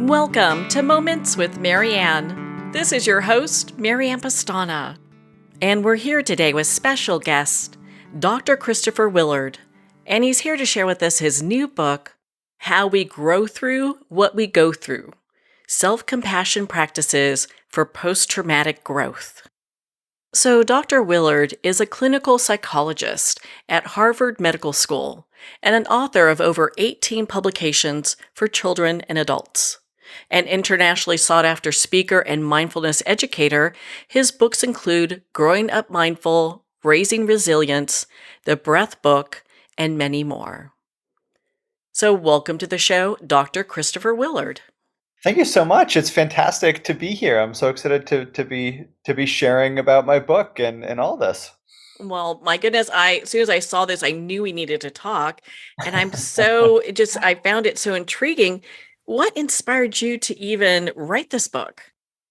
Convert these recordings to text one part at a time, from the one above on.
Welcome to Moments with Marianne. This is your host, Marianne Pastana. And we're here today with special guest, Dr. Christopher Willard. And he's here to share with us his new book, How We Grow Through What We Go Through: Self-Compassion Practices for Post-Traumatic Growth. So Dr. Willard is a clinical psychologist at Harvard Medical School and an author of over 18 publications for children and adults. An internationally sought-after speaker and mindfulness educator, his books include Growing Up Mindful, Raising Resilience, The Breath Book, and many more. So welcome to the show, Dr. Christopher Willard. Thank you so much. It's fantastic to be here. I'm so excited to be sharing about my book and all this. Well, my goodness, as soon as I saw this, I knew we needed to talk. And I found it so intriguing. What inspired you to even write this book?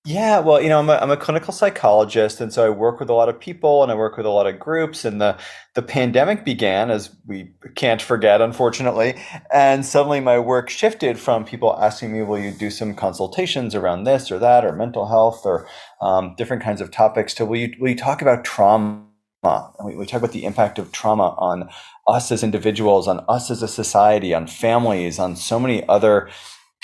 Yeah, well, I'm a clinical psychologist, and so I work with a lot of people and I work with a lot of groups. And the pandemic began, as we can't forget, unfortunately. And suddenly my work shifted from people asking me, will you do some consultations around this or that, or mental health, or different kinds of topics, to will you talk about trauma? And we talk about the impact of trauma on us as individuals, on us as a society, on families, on so many other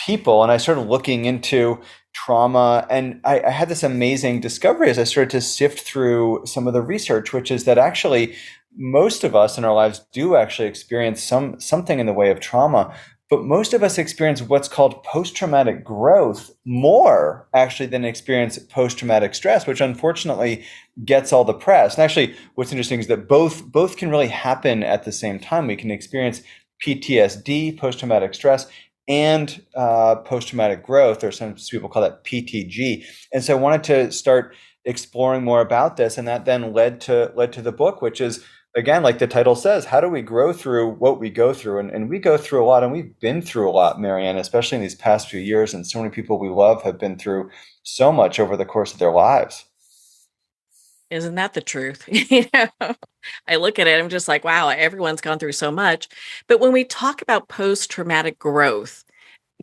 people. And I started looking into trauma, and I had this amazing discovery as I started to sift through some of the research, which is that actually most of us in our lives do actually experience something in the way of trauma, but most of us experience what's called post-traumatic growth more actually than experience post-traumatic stress, which unfortunately gets all the press. And actually what's interesting is that both can really happen at the same time. We can experience PTSD, post-traumatic stress, and post-traumatic growth, or some people call that PTG. And so I wanted to start exploring more about this, and that then led to the book, which is, again, like the title says, how do we grow through what we go through? And we go through a lot, and we've been through a lot, Marianne, especially in these past few years, and so many people we love have been through so much over the course of their lives. Isn't that the truth? I look at it, I'm just like, wow, everyone's gone through so much. But when we talk about post-traumatic growth,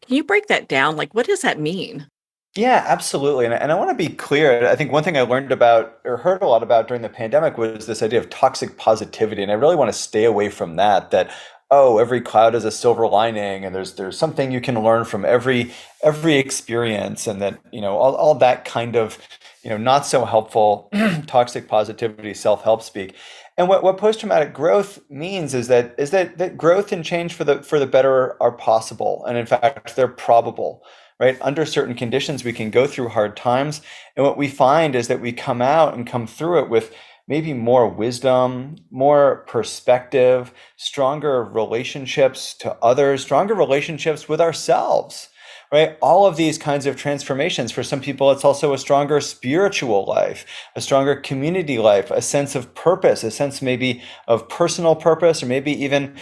can you break that down? Like, what does that mean? Yeah, absolutely. And I want to be clear. I think one thing I learned about or heard a lot about during the pandemic was this idea of toxic positivity. And I really want to stay away from that, oh, every cloud has a silver lining, and there's something you can learn from every experience, and that, all that kind of, not so helpful toxic positivity, self-help speak. And what post-traumatic growth means is that growth and change for the better are possible. And in fact, they're probable. Right? Under certain conditions, we can go through hard times. And what we find is that we come out and come through it with maybe more wisdom, more perspective, stronger relationships to others, stronger relationships with ourselves. Right? All of these kinds of transformations. For some people, it's also a stronger spiritual life, a stronger community life, a sense of purpose, a sense maybe of personal purpose, or maybe even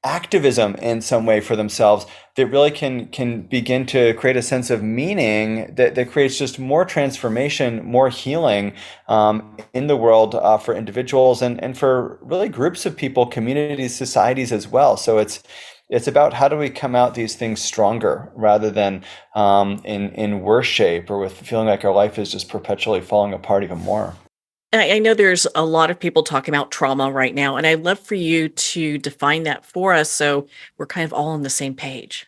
activism in some way for themselves, that really can begin to create a sense of meaning that creates just more transformation, more healing in the world for individuals and for really groups of people, communities, societies as well. So it's about how do we come out these things stronger rather than in worse shape, or with feeling like our life is just perpetually falling apart even more. I know there's a lot of people talking about trauma right now, and I'd love for you to define that for us so we're kind of all on the same page.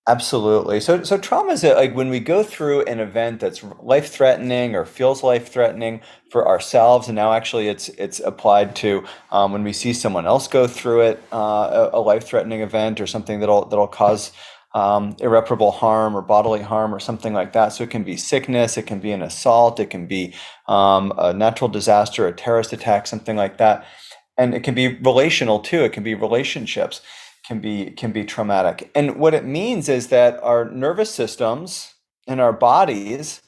Absolutely. So trauma is like when we go through an event that's life-threatening or feels life-threatening for ourselves, and now actually it's applied to when we see someone else go through it, a life-threatening event or something that'll cause irreparable harm or bodily harm or something like that. So it can be sickness, it can be an assault, it can be a natural disaster, a terrorist attack, something like that, and it can be relational too. It can be relationships. Can be traumatic. And what it means is that our nervous systems and our bodies,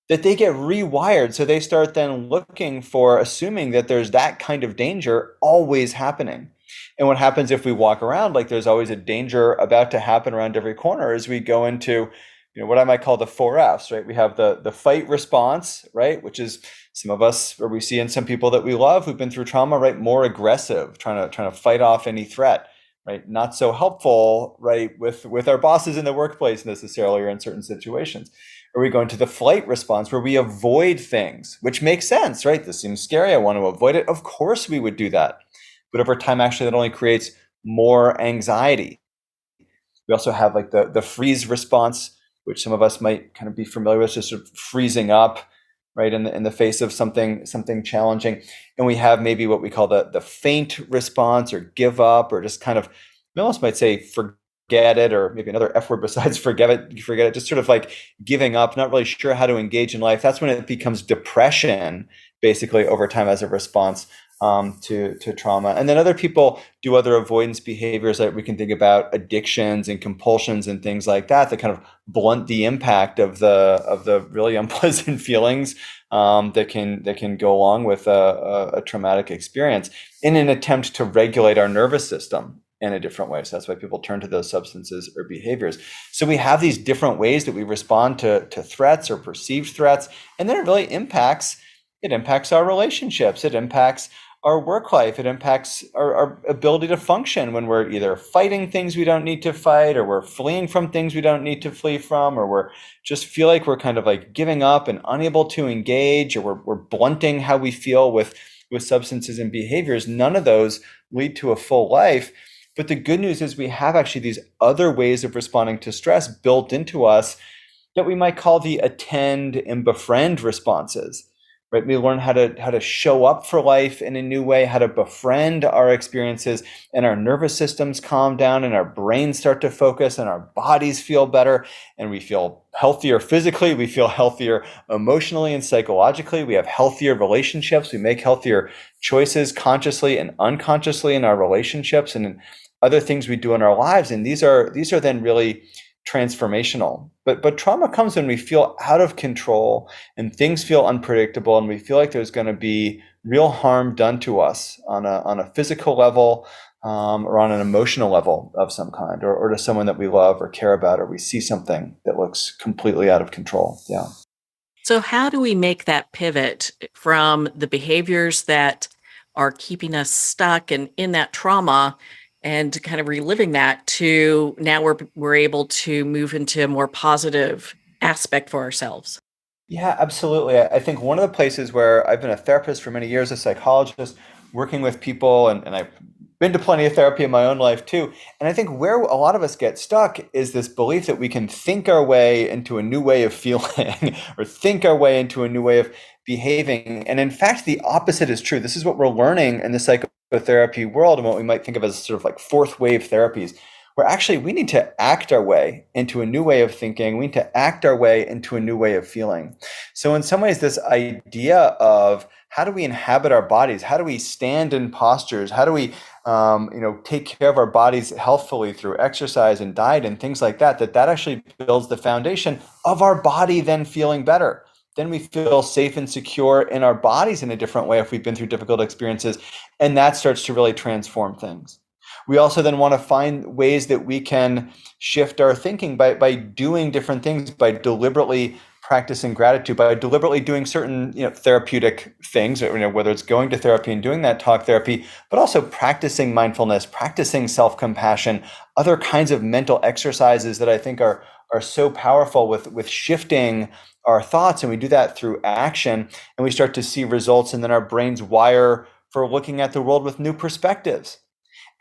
that they get rewired. So they start then looking for, assuming that there's that kind of danger always happening. And what happens if we walk around like there's always a danger about to happen around every corner is we go into, what I might call the 4Fs, right? We have the fight response, right? Which is some of us, or we see in some people that we love who've been through trauma, right? More aggressive, trying to fight off any threat. right? Not so helpful, right, with our bosses in the workplace necessarily, or in certain situations. Or we go into the flight response where we avoid things, which makes sense, right? This seems scary. I want to avoid it. Of course we would do that. But over time, actually, that only creates more anxiety. We also have like the freeze response, which some of us might kind of be familiar with, just sort of freezing up, right, in the face of something challenging. And we have maybe what we call the faint response, or give up, or just kind of, we almost might say forget it, or maybe another F word besides forget it, just sort of like giving up, not really sure how to engage in life. That's when it becomes depression, basically, over time as a response to trauma. And then other people do other avoidance behaviors that we can think about, addictions and compulsions and things like that, that kind of blunt the impact of the really unpleasant feelings that can go along with a traumatic experience, in an attempt to regulate our nervous system in a different way. So that's why people turn to those substances or behaviors. So we have these different ways that we respond to threats or perceived threats, and then it really impacts our relationships. It impacts our work life. It impacts our ability to function when we're either fighting things we don't need to fight, or we're fleeing from things we don't need to flee from, or we're just feel like we're kind of like giving up and unable to engage, or we're blunting how we feel with substances and behaviors. None of those lead to a full life. But the good news is we have actually these other ways of responding to stress built into us that we might call the attend and befriend responses. Right? We learn how to show up for life in a new way, how to befriend our experiences, and our nervous systems calm down, and our brains start to focus, and our bodies feel better, and we feel healthier physically, we feel healthier emotionally and psychologically, we have healthier relationships, we make healthier choices consciously and unconsciously in our relationships and in other things we do in our lives. And these are then really transformational. But trauma comes when we feel out of control and things feel unpredictable, and we feel like there's going to be real harm done to us on a physical level, or on an emotional level of some kind, or to someone that we love or care about, or we see something that looks completely out of control. Yeah. So, how do we make that pivot from the behaviors that are keeping us stuck and in that trauma, and kind of reliving that, to now we're able to move into a more positive aspect for ourselves? Yeah, absolutely. I think one of the places where I've been a therapist for many years, a psychologist, working with people, and I've been to plenty of therapy in my own life too. And I think where a lot of us get stuck is this belief that we can think our way into a new way of feeling or think our way into a new way of behaving. And in fact, the opposite is true. This is what we're learning in the psychotherapy world, and what we might think of as sort of like fourth wave therapies, where actually we need to act our way into a new way of thinking. We need to act our way into a new way of feeling. So in some ways, this idea of how do we inhabit our bodies? How do we stand in postures? How do we take care of our bodies healthfully through exercise and diet and things like that, that actually builds the foundation of our body then feeling better. Then we feel safe and secure in our bodies in a different way if we've been through difficult experiences. And that starts to really transform things. We also then want to find ways that we can shift our thinking by doing different things, by deliberately practicing gratitude, by deliberately doing certain therapeutic things, whether it's going to therapy and doing that talk therapy, but also practicing mindfulness, practicing self-compassion, other kinds of mental exercises that I think are so powerful with shifting our thoughts. And we do that through action, and we start to see results, and then our brains wire for looking at the world with new perspectives.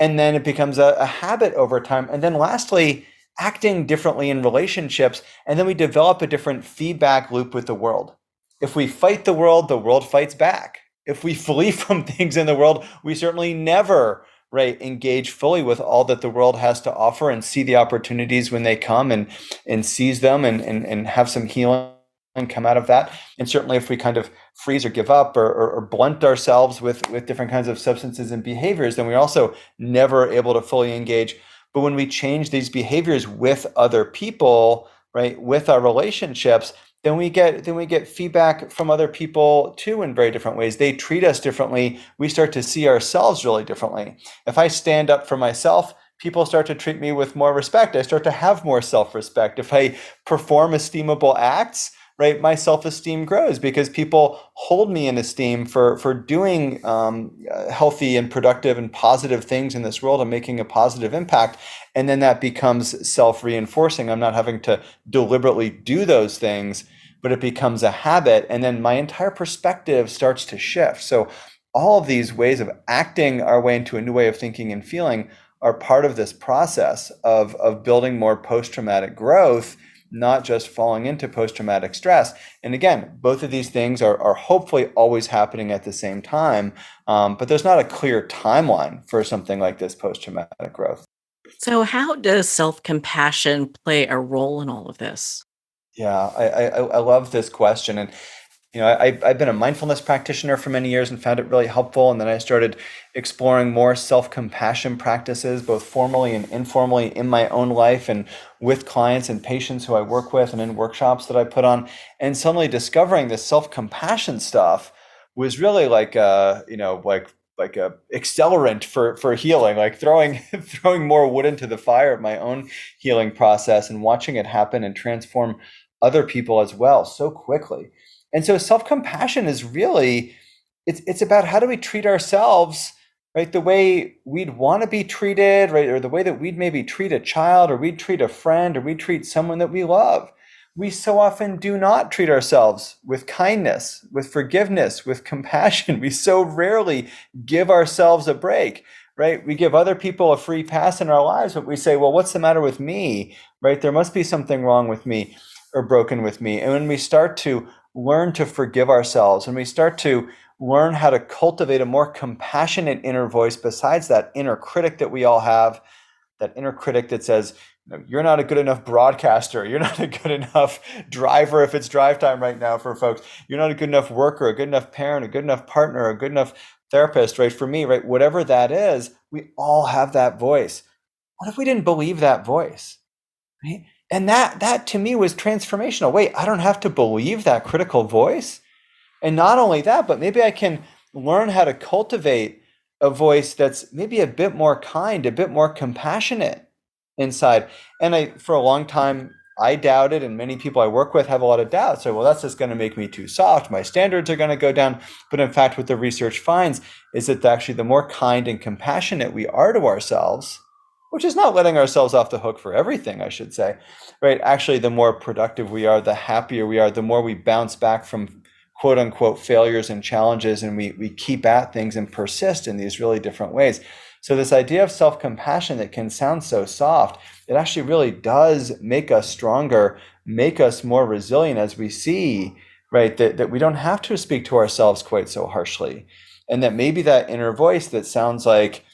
And then it becomes a habit over time. And then lastly, acting differently in relationships. And then we develop a different feedback loop with the world. If we fight the world fights back. If we flee from things in the world, we certainly never engage fully with all that the world has to offer, and see the opportunities when they come, and seize them, and have some healing and come out of that. And certainly if we kind of freeze or give up or blunt ourselves with different kinds of substances and behaviors, then we're also never able to fully engage. But when we change these behaviors with other people, with our relationships, then we get feedback from other people too in very different ways. They treat us differently. We start to see ourselves really differently. If I stand up for myself, people start to treat me with more respect. I start to have more self-respect. If I perform esteemable acts, right, my self-esteem grows because people hold me in esteem for doing healthy and productive and positive things in this world and making a positive impact. And then that becomes self-reinforcing. I'm not having to deliberately do those things, but it becomes a habit. And then my entire perspective starts to shift. So all of these ways of acting our way into a new way of thinking and feeling are part of this process of building more post-traumatic growth, not just falling into post-traumatic stress. And again, both of these things are hopefully always happening at the same time, but there's not a clear timeline for something like this post-traumatic growth. So, how does self compassion play a role in all of this? Yeah, I love this question. And I've been a mindfulness practitioner for many years and found it really helpful. And then I started exploring more self-compassion practices, both formally and informally in my own life and with clients and patients who I work with and in workshops that I put on. And suddenly discovering this self-compassion stuff was really like like a accelerant for healing, like throwing throwing more wood into the fire of my own healing process and watching it happen and transform other people as well so quickly. And so self-compassion is really, it's about how do we treat ourselves, right? The way we'd want to be treated, right? Or the way that we'd maybe treat a child, or we'd treat a friend, or we'd treat someone that we love. We so often do not treat ourselves with kindness, with forgiveness, with compassion. We so rarely give ourselves a break, right? We give other people a free pass in our lives, but we say, well, what's the matter with me, right? There must be something wrong with me or broken with me. And when we start to learn to forgive ourselves, and we start to learn how to cultivate a more compassionate inner voice besides that inner critic that we all have, that inner critic that says, you're not a good enough broadcaster, you're not a good enough driver if it's drive time right now for folks, you're not a good enough worker, a good enough parent, a good enough partner, a good enough therapist, right? For me, right, whatever that is, we all have that voice. What if we didn't believe that voice, right? And that to me was transformational. Wait, I don't have to believe that critical voice. And not only that, but maybe I can learn how to cultivate a voice that's maybe a bit more kind, a bit more compassionate inside. And for a long time, I doubted, and many people I work with have a lot of doubts. So, well, that's just going to make me too soft. My standards are going to go down. But in fact, what the research finds is that actually the more kind and compassionate we are to ourselves, which is not letting ourselves off the hook for everything, I should say, right? Actually, the more productive we are, the happier we are, the more we bounce back from quote unquote failures and challenges, and we keep at things and persist in these really different ways. So this idea of self-compassion that can sound so soft, it actually really does make us stronger, make us more resilient as we see, right, that we don't have to speak to ourselves quite so harshly. And that maybe that inner voice that sounds like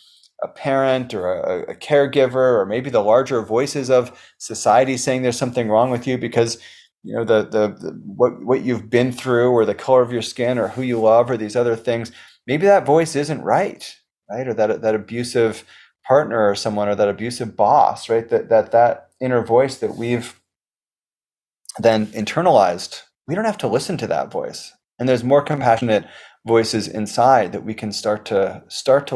a parent or a caregiver, or maybe the larger voices of society saying there's something wrong with you because the what you've been through, or the color of your skin, or who you love, or these other things, maybe that voice isn't right, or that abusive partner or someone, or that abusive boss, right? That inner voice that we've then internalized, we don't have to listen to that voice. And there's more compassionate voices inside that we can start to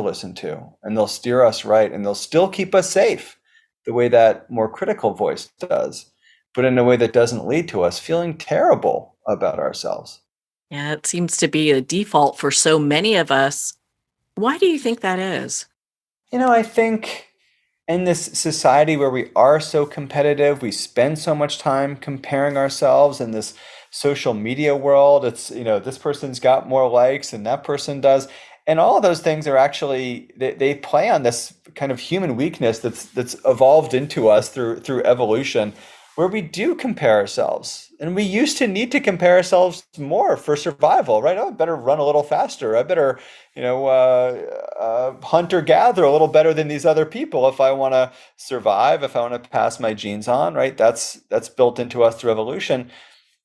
listen to, and they'll steer us right, and they'll still keep us safe the way that more critical voice does, but in a way that doesn't lead to us feeling terrible about ourselves. Yeah, it seems to be a default for so many of us. Why do you think that is? I think in this society where we are so competitive, we spend so much time comparing ourselves in this social media world. It's, this person's got more likes and that person does. And all of those things are actually, they play on this kind of human weakness that's evolved into us through evolution, where we do compare ourselves. And we used to need to compare ourselves more for survival, right? Oh, I better run a little faster. I better, hunt or gather a little better than these other people if I want to survive, if I want to pass my genes on, right? That's built into us through evolution.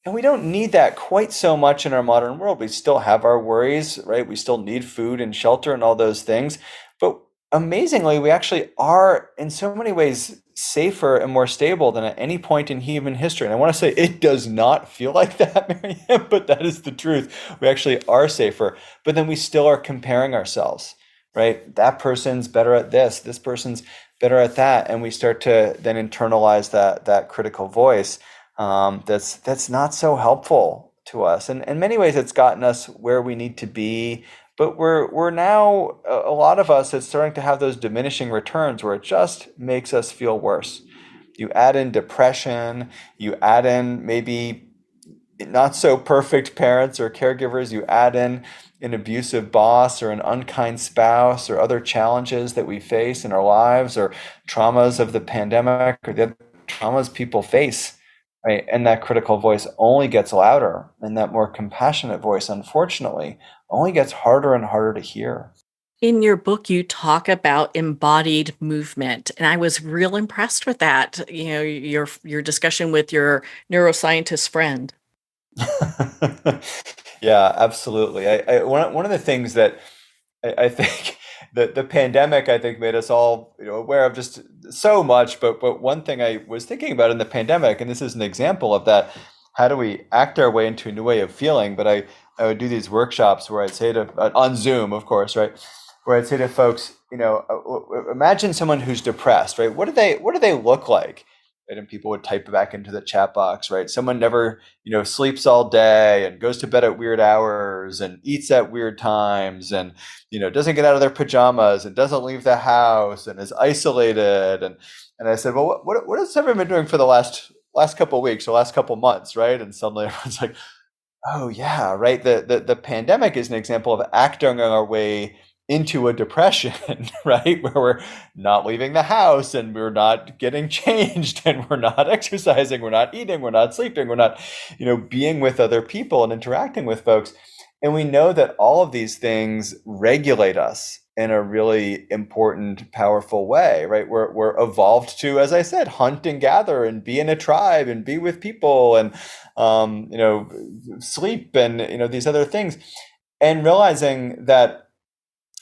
And we don't need that quite so much in our modern world. We still have our worries, right? We still need food and shelter and all those things. But amazingly, we actually are in so many ways safer and more stable than at any point in human history. And I want to say it does not feel like that, Marianne, but that is the truth. We actually are safer, but then we still are comparing ourselves, right? That person's better at this person's better at that. And we start to then internalize that critical voice. that's not so helpful to us. And in many ways, it's gotten us where we need to be. But we're now, a lot of us, it's starting to have those diminishing returns where it just makes us feel worse. You add in depression, you add in maybe not so perfect parents or caregivers, you add in an abusive boss or an unkind spouse or other challenges that we face in our lives or traumas of the pandemic or the other traumas people face, right? And that critical voice only gets louder, and that more compassionate voice, unfortunately, only gets harder and harder to hear. In your book, you talk about embodied movement, and I was real impressed with that. Your discussion with your neuroscientist friend. Yeah, absolutely. One of the things that I think the pandemic, I think, made us all, aware of just so much. But one thing I was thinking about in the pandemic, and this is an example of that, how do we act our way into a new way of feeling? But I would do these workshops where I'd say to on Zoom, of course, right, where I'd say to folks, imagine someone who's depressed, right? What do they look like? Right? And people would type back into the chat box, right? Someone never, sleeps all day and goes to bed at weird hours and eats at weird times and, doesn't get out of their pajamas and doesn't leave the house and is isolated. And I said, well, what has everyone been doing for the last couple of weeks or last couple of months, right? And suddenly everyone's like, oh yeah, right. The pandemic is an example of acting our way into a depression, right? Where we're not leaving the house and we're not getting changed and we're not exercising, we're not eating, we're not sleeping, we're not, being with other people and interacting with folks. And we know that all of these things regulate us in a really important, powerful way, right? We're evolved to, as I said, hunt and gather and be in a tribe and be with people and, sleep and, these other things. And realizing that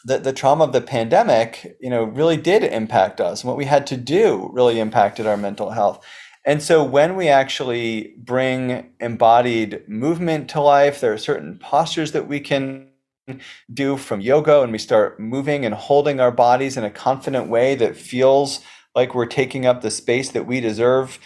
the trauma of the pandemic, really did impact us. And what we had to do really impacted our mental health. And so when we actually bring embodied movement to life, there are certain postures that we can do from yoga, and we start moving and holding our bodies in a confident way that feels like we're taking up the space that we deserve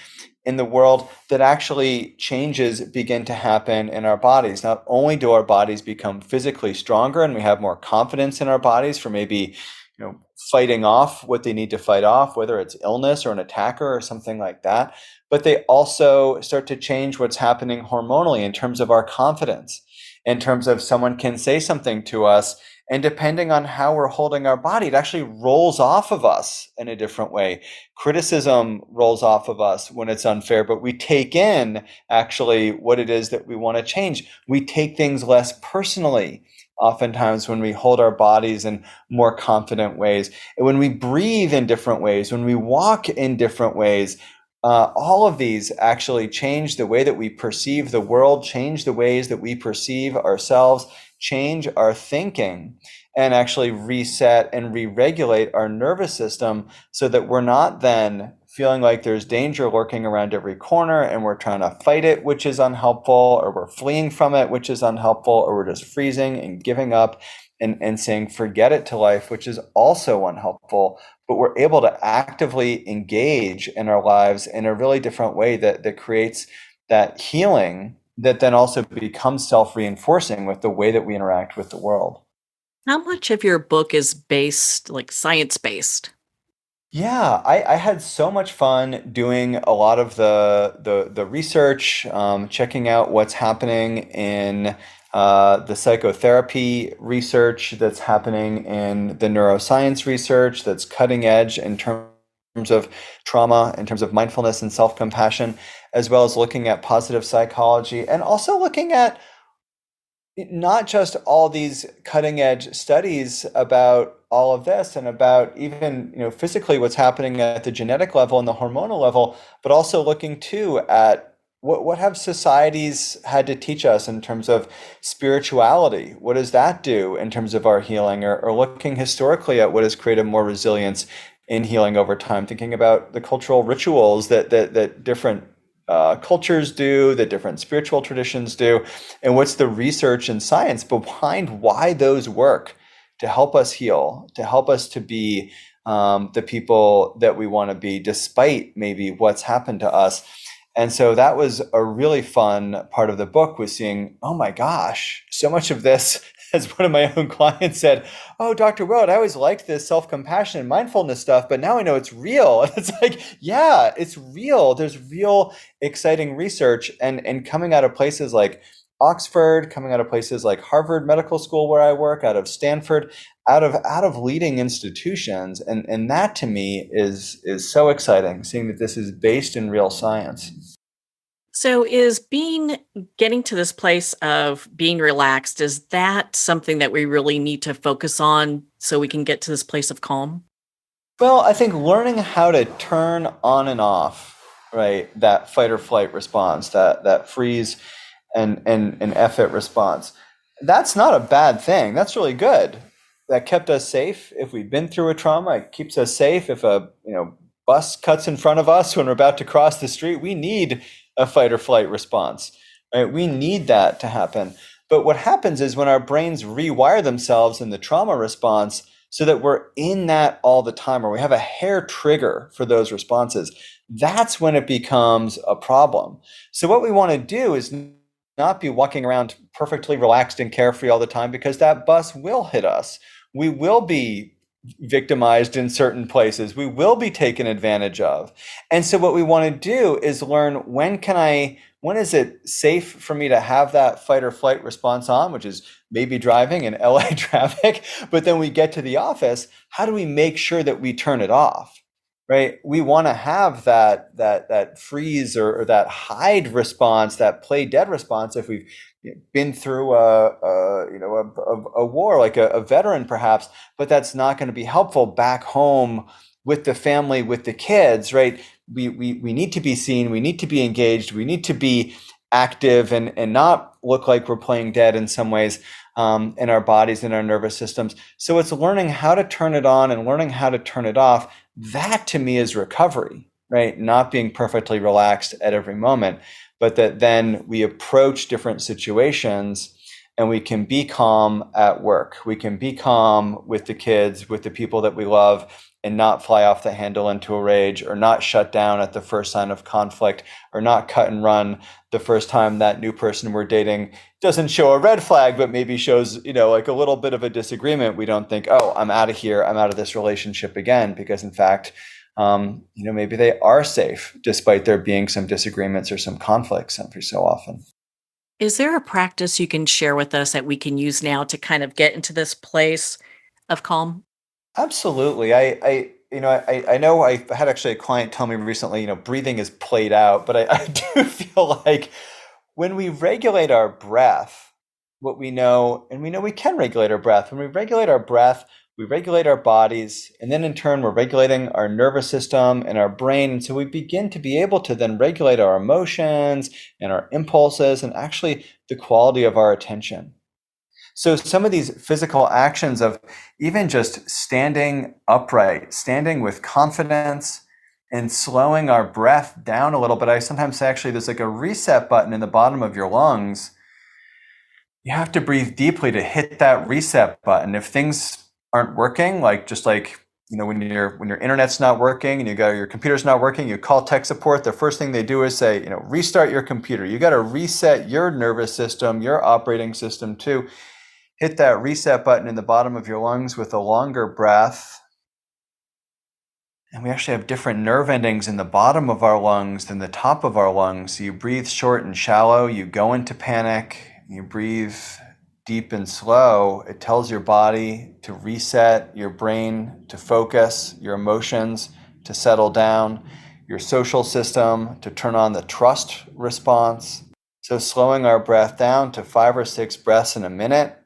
in the world, that actually changes begin to happen in our bodies. Not only do our bodies become physically stronger and we have more confidence in our bodies for maybe, fighting off what they need to fight off, whether it's illness or an attacker or something like that, but they also start to change what's happening hormonally in terms of our confidence, in terms of someone can say something to us, and depending on how we're holding our body, it actually rolls off of us in a different way. Criticism rolls off of us when it's unfair, but we take in actually what it is that we want to change. We take things less personally, oftentimes, when we hold our bodies in more confident ways. And when we breathe in different ways, when we walk in different ways, all of these actually change the way that we perceive the world, change the ways that we perceive ourselves, change our thinking, and actually reset and re-regulate our nervous system so that we're not then feeling like there's danger lurking around every corner and we're trying to fight it, which is unhelpful, or we're fleeing from it, which is unhelpful, or we're just freezing and giving up and saying forget it to life, which is also unhelpful. But we're able to actively engage in our lives in a really different way that creates that healing that then also becomes self-reinforcing with the way that we interact with the world. How much of your book is based, like science-based? Yeah, I had so much fun doing a lot of the research, checking out what's happening in the psychotherapy research that's happening in the neuroscience research that's cutting edge in terms of trauma, in terms of mindfulness and self-compassion, as well as looking at positive psychology and also looking at not just all these cutting edge studies about all of this and about even physically what's happening at the genetic level and the hormonal level, but also looking too at what have societies had to teach us in terms of spirituality? What does that do in terms of our healing? Or looking historically at what has created more resilience in healing over time, thinking about the cultural rituals that different cultures do, that different spiritual traditions do, and what's the research and science behind why those work to help us heal, to help us to be the people that we want to be, despite maybe what's happened to us. And so that was a really fun part of the book, was seeing, oh my gosh, so much of this, as one of my own clients said, oh, Dr. Willard, I always liked this self-compassion and mindfulness stuff, but now I know it's real. And it's like, yeah, it's real. There's real exciting research, and coming out of places like Oxford, coming out of places like Harvard Medical School where I work, out of Stanford, out of leading institutions. And that to me is so exciting, seeing that this is based in real science. So is getting to this place of being relaxed, is that something that we really need to focus on so we can get to this place of calm? Well, I think learning how to turn on and off, right, that fight or flight response, that freeze and effort response, that's not a bad thing. That's really good. That kept us safe. If we've been through a trauma, it keeps us safe. If a bus cuts in front of us when we're about to cross the street, we need a fight or flight response, right? We need that to happen. But what happens is when our brains rewire themselves in the trauma response so that we're in that all the time, or we have a hair trigger for those responses, that's when it becomes a problem. So what we want to do is not be walking around perfectly relaxed and carefree all the time, because that bus will hit us. We will be victimized in certain places. We will be taken advantage of. And so what we want to do is learn, when is it safe for me to have that fight or flight response on, which is maybe driving in LA traffic, but then we get to the office, how do we make sure that we turn it off? Right? We want to have that freeze or that hide response, that play dead response, if we've been through a war, like a veteran perhaps, but that's not going to be helpful back home with the family, with the kids, right? We need to be seen, we need to be engaged, we need to be active and not look like we're playing dead in some ways, in our bodies, in our nervous systems. So it's learning how to turn it on and learning how to turn it off. That to me is recovery, right? Not being perfectly relaxed at every moment, but that then we approach different situations and we can be calm at work. We can be calm with the kids, with the people that we love, and not fly off the handle into a rage, or not shut down at the first sign of conflict, or not cut and run the first time that new person we're dating doesn't show a red flag, but maybe shows, like a little bit of a disagreement. We don't think, oh, I'm out of here, I'm out of this relationship again, because in fact, maybe they are safe despite there being some disagreements or some conflicts every so often. Is there a practice you can share with us that we can use now to kind of get into this place of calm? Absolutely. I know I had actually a client tell me recently, breathing is played out, but I do feel like when we regulate our breath, what we know, and we know we can regulate our breath. When we regulate our breath, we regulate our bodies, and then in turn, we're regulating our nervous system and our brain. And so we begin to be able to then regulate our emotions and our impulses, and actually the quality of our attention. So some of these physical actions of even just standing upright, standing with confidence, and slowing our breath down a little bit. I sometimes say, actually, there's like a reset button in the bottom of your lungs. You have to breathe deeply to hit that reset button. If things aren't working, when your internet's not working and your computer's not working, you call tech support, the first thing they do is say, restart your computer. You got to reset your nervous system, your operating system too. Hit that reset button in the bottom of your lungs with a longer breath. And we actually have different nerve endings in the bottom of our lungs than the top of our lungs. So you breathe short and shallow, you go into panic, you breathe deep and slow. It tells your body to reset, your brain to focus, your emotions to settle down, your social system to turn on the trust response. So slowing our breath down to 5 or 6 breaths in a minute,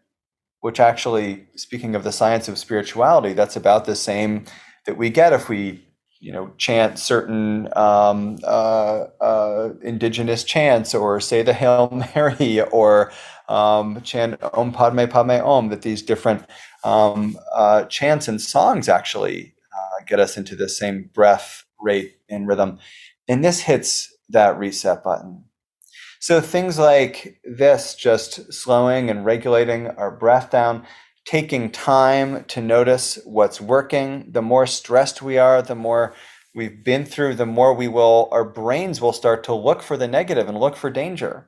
which actually, speaking of the science of spirituality, that's about the same that we get if we, chant certain indigenous chants, or say the Hail Mary, or chant Om Padme Padme Om. That these different chants and songs actually get us into the same breath rate and rhythm, and this hits that reset button. So things like this, just slowing and regulating our breath down, taking time to notice what's working. The more stressed we are, the more we've been through, the more our brains will start to look for the negative and look for danger.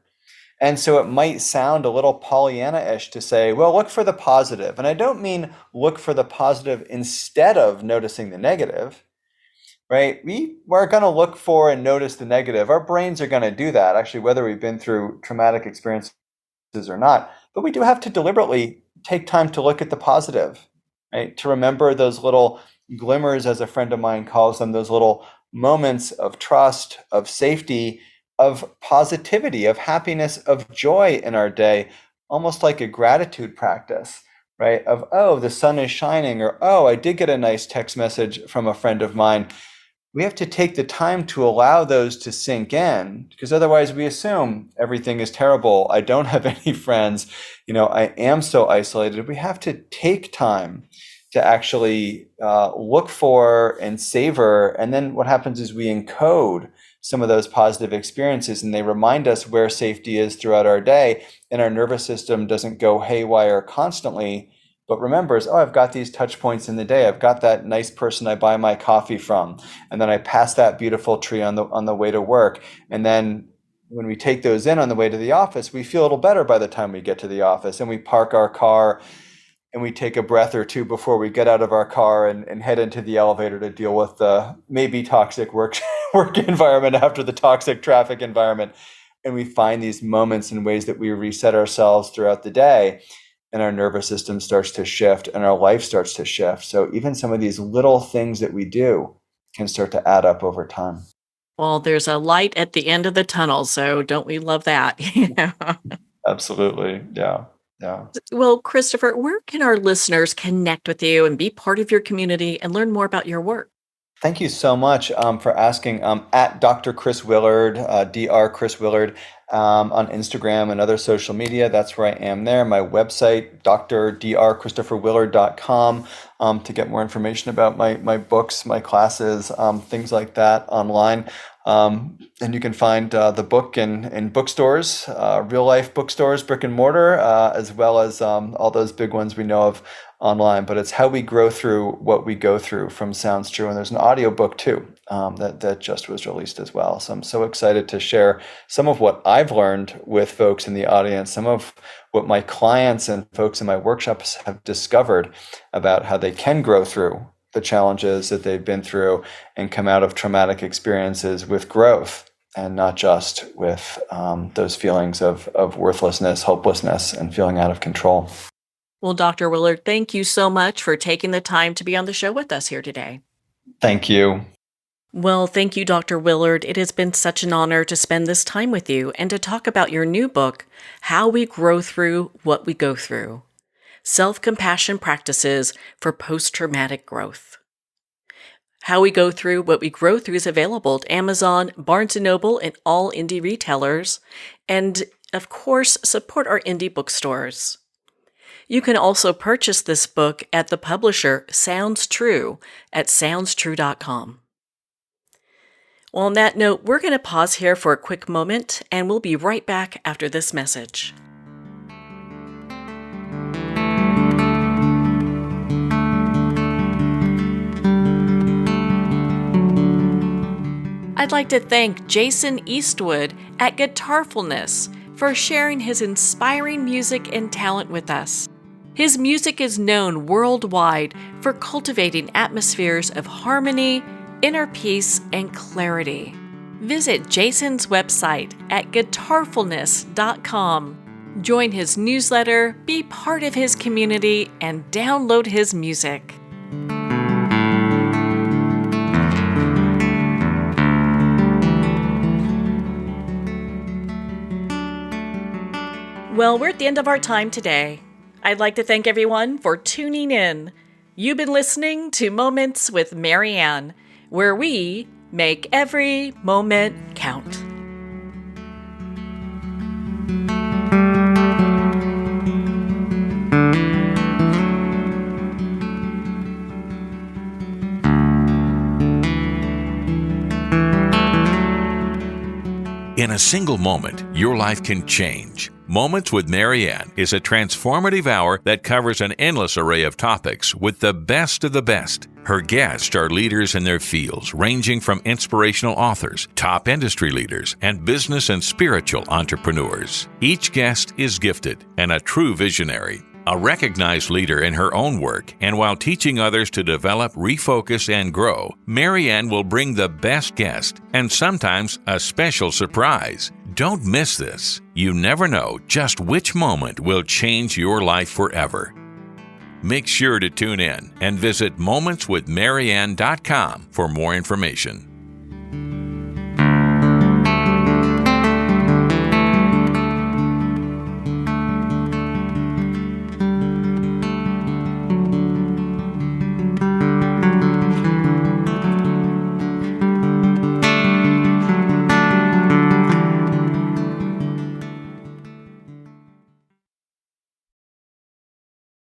And so it might sound a little Pollyanna-ish to say, well, look for the positive. And I don't mean look for the positive instead of noticing the negative, right? We're going to look for and notice the negative. Our brains are going to do that, actually, whether we've been through traumatic experiences or not. But we do have to deliberately take time to look at the positive, right? To remember those little glimmers, as a friend of mine calls them, those little moments of trust, of safety, of positivity, of happiness, of joy in our day, almost like a gratitude practice, right? Of, oh, the sun is shining, or, oh, I did get a nice text message from a friend of mine. We have to take the time to allow those to sink in, because otherwise we assume everything is terrible. I don't have any friends. I am so isolated. We have to take time to actually look for and savor. And then what happens is we encode some of those positive experiences, and they remind us where safety is throughout our day, and our nervous system doesn't go haywire constantly, but remembers, oh, I've got these touch points in the day. I've got that nice person I buy my coffee from, and then I pass that beautiful tree on the way to work. And then when we take those in on the way to the office, we feel a little better by the time we get to the office, and we park our car and we take a breath or two before we get out of our car and head into the elevator to deal with the maybe toxic work environment after the toxic traffic environment. And we find these moments and ways that we reset ourselves throughout the day, and our nervous system starts to shift and our life starts to shift. So even some of these little things that we do can start to add up over time. Well, there's a light at the end of the tunnel, so don't we love that? Absolutely. Yeah. Yeah. Well, Christopher, where can our listeners connect with you and be part of your community and learn more about your work? Thank you so much for asking. At Dr. Chris Willard, Dr. Chris Willard, on Instagram and other social media. That's where I am there. My website, drchristopherwillard.com, to get more information about my books, my classes, things like that online. And you can find the book in bookstores, real life bookstores, brick and mortar, as well as all those big ones we know of online. But it's How We Grow Through What We Go Through from Sounds True. And there's an audio book too that just was released as well. So I'm so excited to share some of what I've learned with folks in the audience, some of what my clients and folks in my workshops have discovered about how they can grow through the challenges that they've been through and come out of traumatic experiences with growth, and not just with those feelings of worthlessness, hopelessness, and feeling out of control. Well, Dr. Willard, thank you so much for taking the time to be on the show with us here today. Thank you. Well, thank you, Dr. Willard. It has been such an honor to spend this time with you and to talk about your new book, How We Grow Through What We Go Through: Self-Compassion Practices for Post-Traumatic Growth. How We Go Through What We Grow Through is available at Amazon, Barnes & Noble, and all indie retailers. And, of course, support our indie bookstores. You can also purchase this book at the publisher Sounds True at soundstrue.com. Well, on that note, we're going to pause here for a quick moment, and we'll be right back after this message. I'd like to thank Jason Eastwood at Guitarfulness for sharing his inspiring music and talent with us. His music is known worldwide for cultivating atmospheres of harmony, inner peace, and clarity. Visit Jason's website at guitarfulness.com. Join his newsletter, be part of his community, and download his music. Well, we're at the end of our time today. I'd like to thank everyone for tuning in. You've been listening to Moments with Marianne, where we make every moment count. In a a single moment, your life can change. Moments with Marianne is a transformative hour that covers an endless array of topics with the best of the best. Her guests are leaders in their fields, ranging from inspirational authors, top industry leaders, and business and spiritual entrepreneurs. Each guest is gifted and a true visionary, a recognized leader in her own work, and while teaching others to develop, refocus, and grow, Marianne will bring the best guest and sometimes a special surprise. Don't miss this. You never know just which moment will change your life forever. Make sure to tune in and visit momentswithmarianne.com for more information.